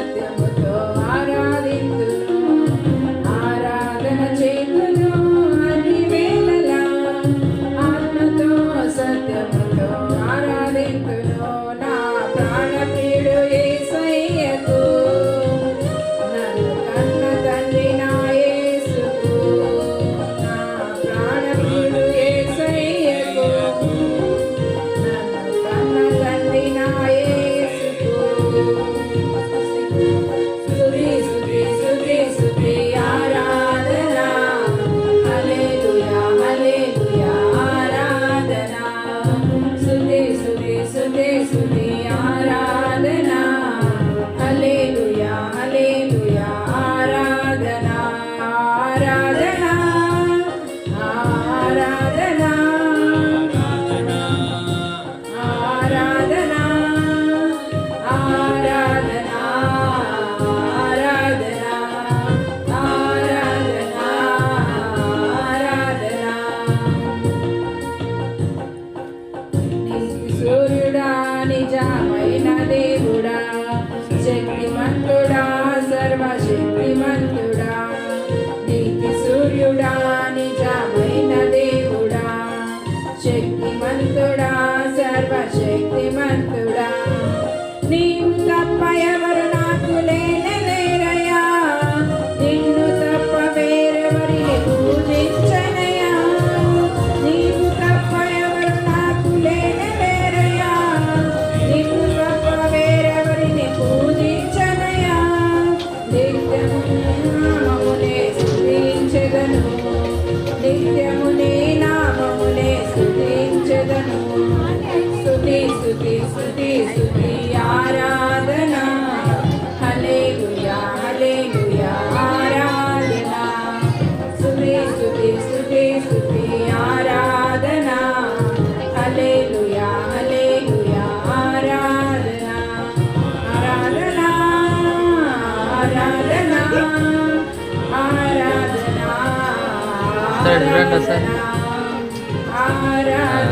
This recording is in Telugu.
సత్యముతో ఆరాధింతును, ఆరాధన చేతును అన్ని వేళలా, ఆత్మతో సత్యముతో ఆరాధింతును. నా ప్రాణప్రియుడు యేసయ్యకు, నన్ను కన్న తండ్రి నా యేసుకు, నా ప్రాణప్రియుడు యేసయ్యకు, నన్ను కన్న తండ్రి నా యేసుకు. స్తుతి స్తుతి స్తుతి స్తుతి ఆరాధన, హల్లెలూయా హల్లెలూయా ఆరాధన. స్తుతి స్తుతి స్తుతి స్తుతి ఆరాధన, హల్లెలూయా హల్లెలూయా ఆరాధన. ఆరాధన ఆరాధన ఆరాధన ఆరాధన ఆరాధన ఆరాధన ఆరాధన. నీతి సూర్యుడా నిజమైన దేవుడా, శక్తిమంతుడా సర్వశక్తిమంతుడా. నీతి సూర్యుడా నిజమైన దేవుడా, శక్తిమంతుడా సర్వశక్తిమంతుడా. నీవు తప్ప ఎవరు నాకు లేరయ్యా, నిన్ను తప్ప వేరెవరిని పూజించనయ్యా. నీవు తప్ప ఎవరు నాకు లేరయ్యా, నిన్ను తప్ప వేరెవరిని పూజించనయ్యా. నిత్యము నామమునే స్తుతించెదను, నిత్యము నీ నామమునే స్తుతించెదను. స్తుతి స్తుతి స్తుతి స్తుతి ఆరాధన, హల్లెలూయా హల్లెలూయా ఆరాధన. స్తుతి స్తుతి స్తుతి స్తుతి ఆరాధన, హల్లెలూయా హల్లెలూయా ఆరాధన. ఆరాధన ఆరాధన ఆరాధన ఆరాధన ఆరాధన.